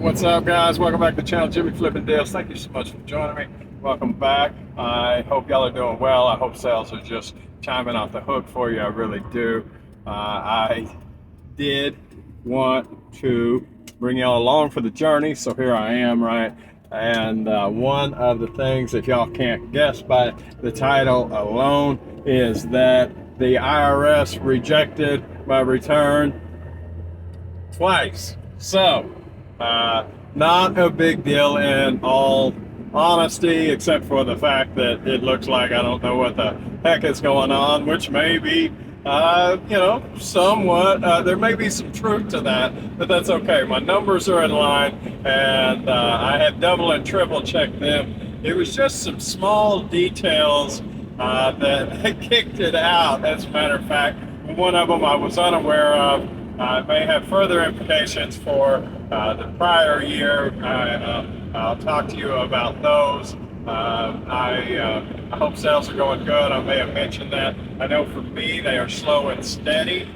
What's up, guys? Welcome back to the channel, Jimmy Flipping Deals. Thank you so much for joining me. Welcome back. I hope y'all are doing well. I hope sales are just chiming off the hook for you. I really do. I did want to bring y'all along for the journey, so here I am, right? And one of the things, if y'all can't guess by the title alone, is that the IRS rejected my return twice. So, not a big deal in all honesty, except for the fact that it looks like I don't know what the heck is going on, which may be, somewhat, there may be some truth to that, but that's okay. My numbers are in line, and I had double and triple checked them. It was just some small details that kicked it out, as a matter of fact. One of them I was unaware of. It may have further implications for the prior year. I'll talk to you about those. I hope sales are going good. I may have mentioned that. I know for me they are slow and steady,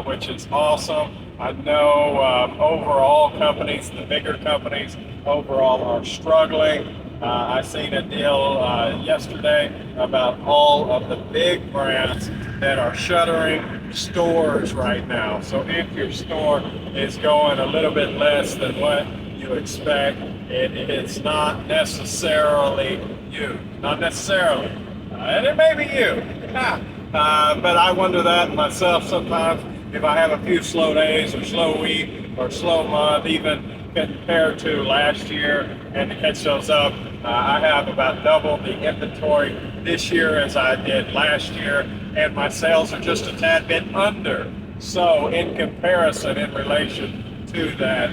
which is awesome. I know overall companies, the bigger companies overall are struggling. I seen a deal yesterday about all of the big brands that are shuttering stores right now. So if your store is going a little bit less than what you expect, it's not necessarily you. Not necessarily. And it may be you. But I wonder that myself sometimes. If I have a few slow days or slow week or slow month, even compared to last year, and to catch those up, I have about double the inventory this year as I did last year, and my sales are just a tad bit under. So in comparison, in relation to that,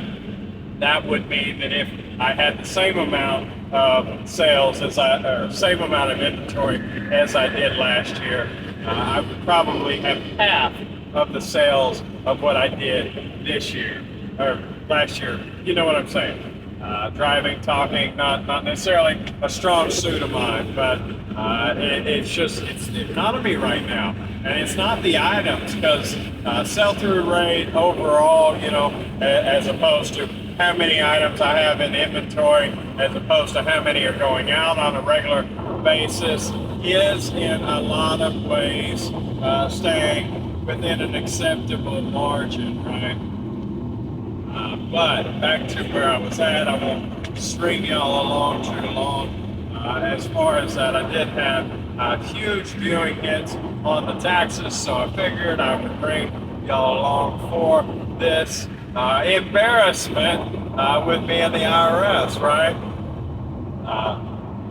that would mean that if I had the same amount of sales or same amount of inventory as I did last year, I would probably have half of the sales of what I did this year or last year. You know what I'm saying? Driving, talking, not necessarily a strong suit of mine, but it's the economy right now, and it's not the items, because sell-through rate overall, as opposed to how many items I have in inventory, as opposed to how many are going out on a regular basis, is in a lot of ways staying within an acceptable margin, right? But back to where I was at, I won't string y'all along too long. As far as that, I did have huge viewing hits on the taxes, so I figured I would bring y'all along for this embarrassment with me and the IRS, right?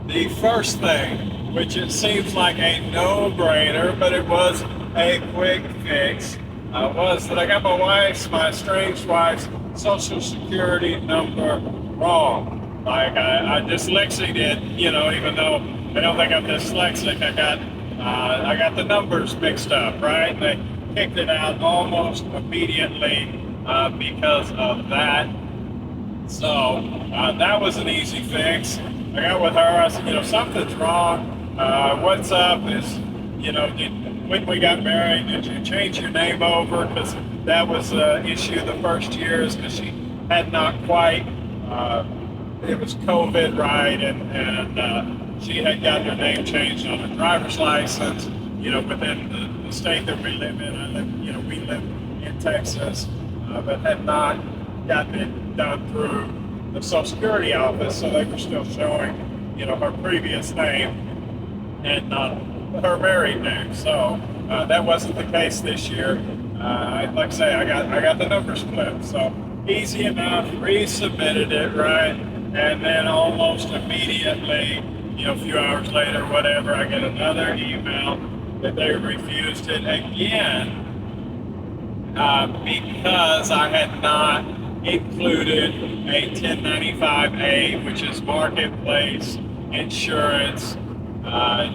The first thing, which it seems like a no-brainer, but it was a quick fix, was that I got my estranged wife's social security number wrong. Like I dyslexic it, even though I don't think I'm dyslexic, I got the numbers mixed up, right? And they kicked it out almost immediately because of that. So that was an easy fix. I got with her, I said, something's wrong. What's up is, when we got married, did you change your name over? Because that was the issue the first years, because she had not quite, it was COVID, right? And she had gotten her name changed on her driver's license, within the state that we live in. We live in Texas, but had not gotten it done through the Social Security office, so they were still showing, her previous name and not her married name. So that wasn't the case this year. Like I say, I got the numbers flipped, so easy enough. Resubmitted it, right, and then almost immediately, a few hours later, whatever, I get another email that they refused it again because I had not included a 1095A, which is marketplace insurance. For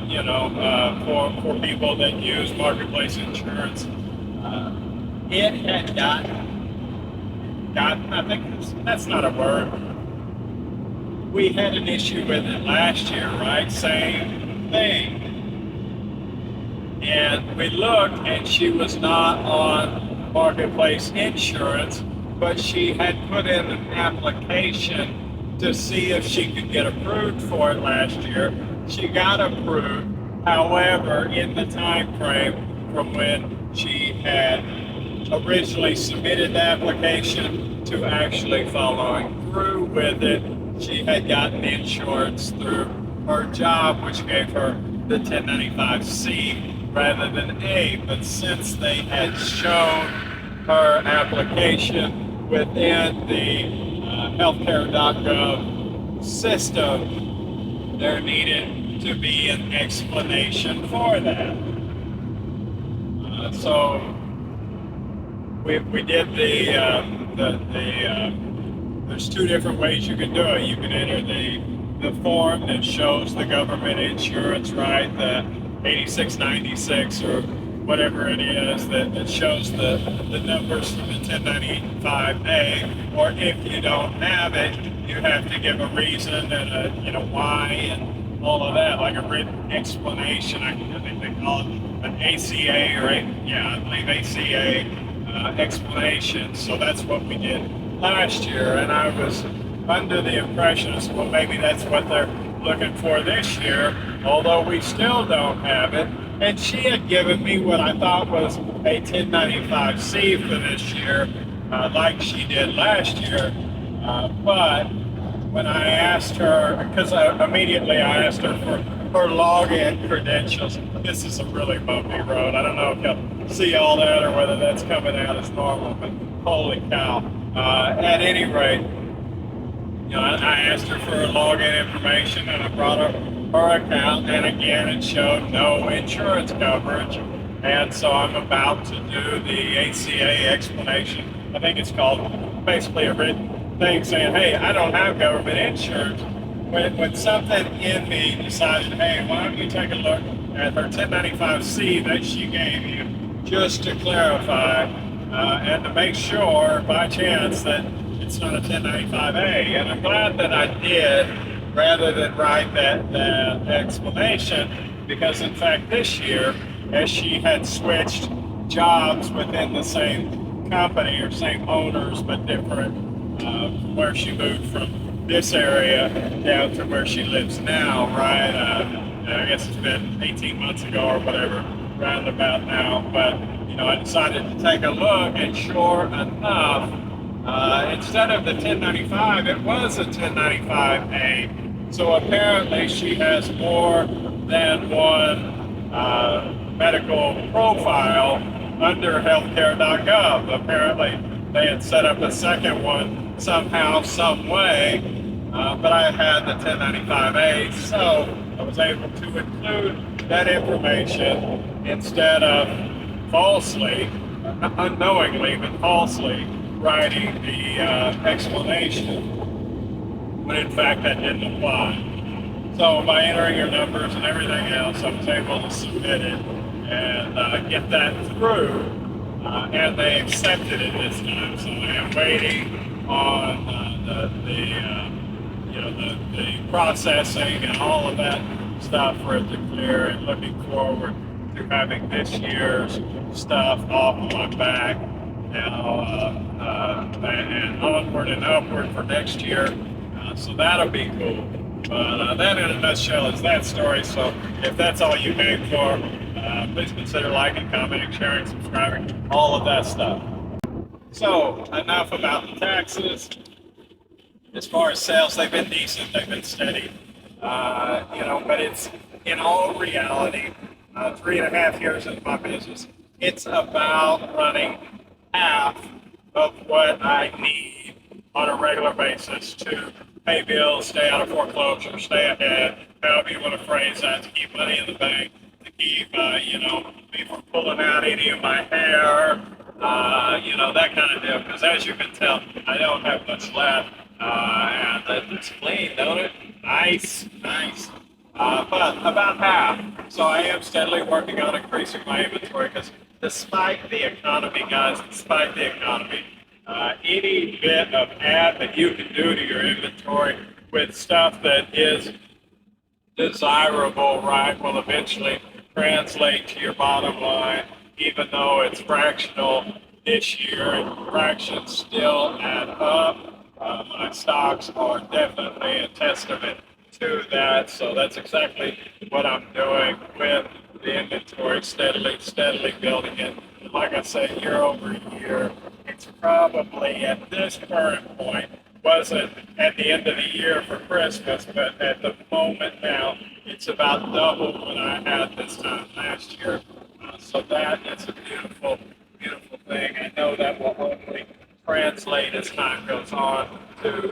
people that use marketplace insurance, it had gotten, I think that's not a word. We had an issue with it last year, right? Same thing. And we looked, and she was not on marketplace insurance, but she had put in an application to see if she could get approved for it last year. She got approved. However, in the time frame from when she had originally submitted the application to actually following through with it, she had gotten insurance through her job, which gave her the 1095C rather than A. But since they had shown her application within the healthcare.gov system, there needed to be an explanation for that. So we did there's two different ways you can do it. You can enter the form that shows the government insurance, right? The 8696 or whatever it is that shows the numbers from the 1095A. Or if you don't have it, you have to give a reason and a why and all of that, like a written explanation. I think they call it an ACA or I believe ACA. Explanation. So that's what we did last year, and I was under the impression, well, maybe that's what they're looking for this year, although we still don't have it. And she had given me what I thought was a 1095C for this year, like she did last year. But when I asked her, because immediately I asked her for her login credentials. This is a really bumpy road. I don't know if you'll see all that or whether that's coming out as normal, but holy cow. At any rate, I asked her for her login information and I brought her account, and again it showed no insurance coverage. And so I'm about to do the ACA explanation. I think it's called basically a written thing saying, hey, I don't have government insurance. When something in me decided, hey, why don't you take a look at her 1095C that she gave you, just to clarify and to make sure by chance that it's not a 1095A. And I'm glad that I did rather than write that explanation, because in fact this year, as she had switched jobs within the same company or same owners but different, from where she moved from this area down to where she lives now, right? I guess it's been 18 months ago or whatever, round about now. But, I decided to take a look, and sure enough, instead of the 1095, it was a 1095A. So apparently she has more than one medical profile under healthcare.gov. Apparently they had set up a second one somehow, some way, but I had the 1095A, so I was able to include that information instead of falsely, unknowingly, but falsely writing the explanation, when in fact that didn't apply. So by entering your numbers and everything else, I was able to submit it and get that through, and they accepted it this time. So I am waiting on the processing and all of that stuff for it to clear, and looking forward to having this year's stuff off my back now, and onward and upward for next year. So that'll be cool. But that in a nutshell is that story. So if that's all you came for, please consider liking, commenting, sharing, subscribing, all of that stuff. So enough about the taxes. As far as sales, they've been decent, they've been steady, but it's, in all reality, 3.5 years into my business, it's about running half of what I need on a regular basis to pay bills, stay out of foreclosure, stay ahead, however you want to phrase that, to keep money in the bank, to keep, me from pulling out any of my hair, that kind of deal. Because as you can tell, I don't have much left. And it's clean, don't it? Nice. But about half. So I am steadily working on increasing my inventory, because despite the economy, guys, any bit of add that you can do to your inventory with stuff that is desirable, right, will eventually translate to your bottom line, even though it's fractional this year, and fractions still add up. My stocks are definitely a testament to that. So that's exactly what I'm doing with the inventory, steadily building it. Like I said, year over year, it's probably at this current point, wasn't at the end of the year for Christmas, but at the moment now, it's about double what I had this time last year. So that is a beautiful thing. I know that will hopefully translate as time goes on to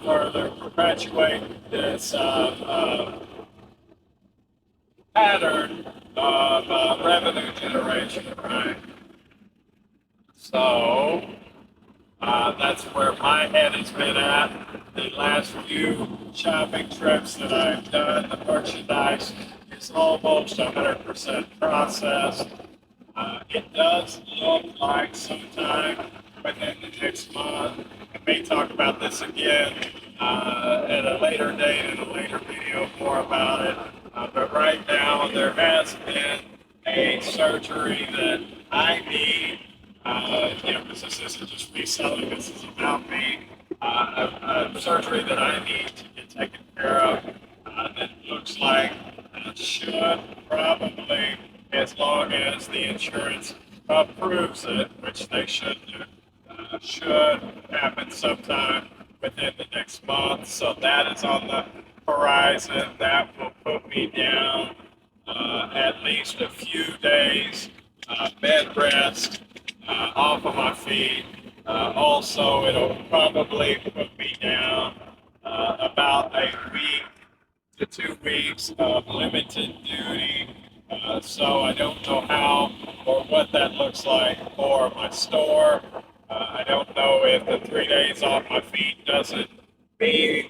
further perpetuate this pattern of revenue generation, right? So that's where my head has been at. The last few shopping trips that I've done, the merchandise is almost 100% processed. It does look like sometime within the next month. I may talk about this again at a later date in a later video more about it. But right now there has been a surgery that I need, because this isn't just me selling, this is about me, a surgery that I need to get taken care of that looks like should probably, as long as the insurance approves it, which they should do, should happen sometime within the next month. So that is on the horizon. That will put me down at least a few days bed rest off of my feet. Also, it'll probably put me down about a week to 2 weeks of limited duty. So I don't know how or what that looks like for my store. I don't know if the 3 days off my feet doesn't mean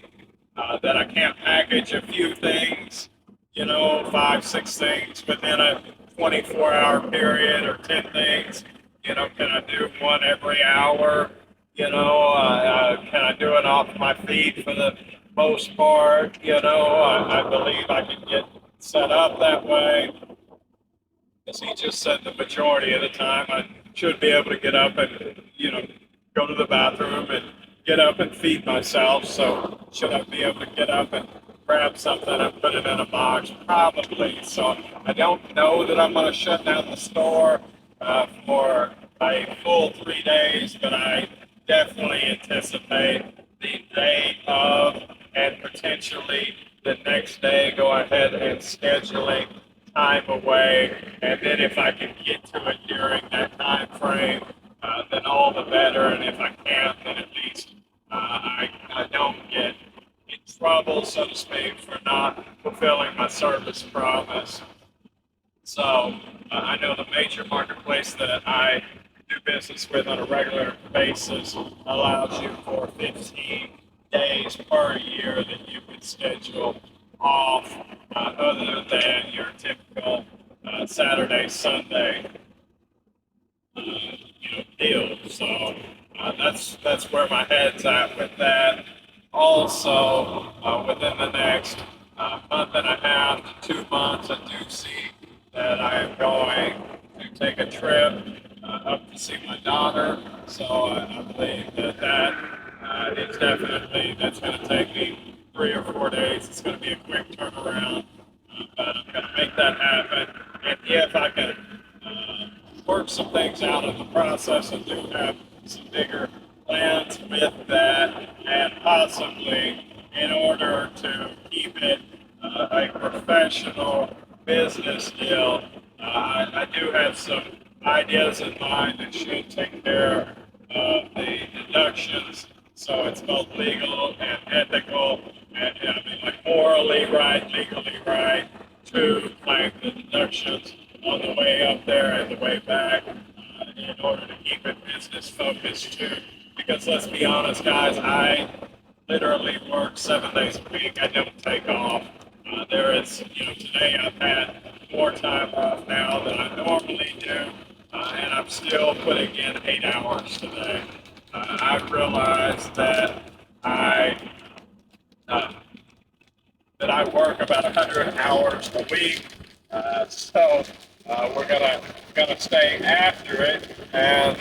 that I can't package a few things, 5, 6 things within a 24-hour period, or 10 things. Can I do one every hour? Can I do it off my feet for the most part? I believe I can get set up that way. As he just said, the majority of the time I should be able to get up and, go to the bathroom and get up and feed myself. So should I be able to get up and grab something and put it in a box? Probably. So I don't know that I'm going to shut down the store for a full 3 days, but I definitely anticipate the day of and potentially the next day go ahead and scheduling time away, and then if I can get to it during that time frame, then all the better, and if I can't, then at least I don't get in trouble, so to speak, for not fulfilling my service promise. So I know the major marketplace that I do business with on a regular basis allows you for 15 days per year that you can schedule off other than your typical Saturday, Sunday deal. So that's where my head's at with that. Also, within the next month and a half to 2 months, I do see that I am going to take a trip up to see my daughter. So I believe that is definitely, that's going to take me 3 or 4 days. It's going to be a quick turnaround, but I'm going to make that happen. And if I can work some things out in the process, I do have some bigger plans with that, and possibly in order to keep it a professional business deal, I do have some ideas in mind that should take care of the deductions. So it's both legal and ethical, and like morally right, legally right, to claim the deductions on the way up there and the way back in order to keep it business focused too. Because let's be honest, guys, I literally work 7 days a week. I don't take off. There is, today I've had more time off now than I normally do, and I'm still putting in 8 hours today. I realized that I work about 100 hours a week, so we're gonna stay after it and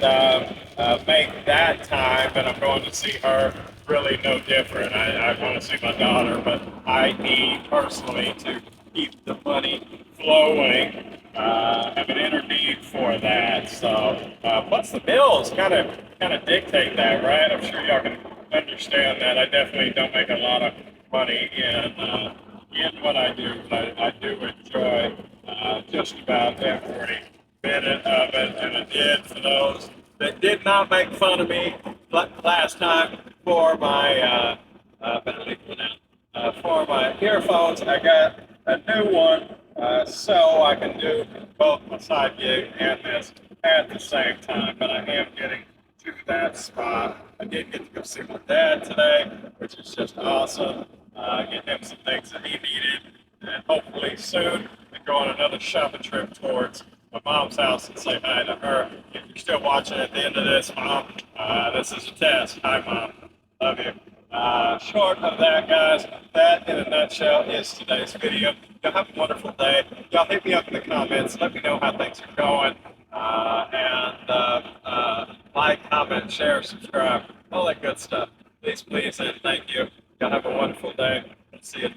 make that time, and I'm going to see her really no different. I want to see my daughter, but I need personally to keep the money flowing. Have an inner need for that. So plus the bills kind of dictate that, right? I'm sure y'all can understand that. I definitely don't make a lot of money in what I do, but I do enjoy just about every minute of it, and it did for those that did not make fun of me last time for my for my earphones. I got a new one, so I can do both my side gig and this at the same time. But I am getting to that spot. I did get to go see my dad today, which is just awesome. Get him some things that he needed, and hopefully soon I go on another shopping trip towards my mom's house and say hi to her. If you're still watching at the end of this, Mom, this is a test. Hi, Mom. Love you. Short of that, guys, that in a nutshell is today's video. Y'all have a wonderful day. Y'all hit me up in the comments. Let me know how things are going. Like, comment, share, subscribe, all that good stuff. Please, and thank you. Y'all have a wonderful day. See you.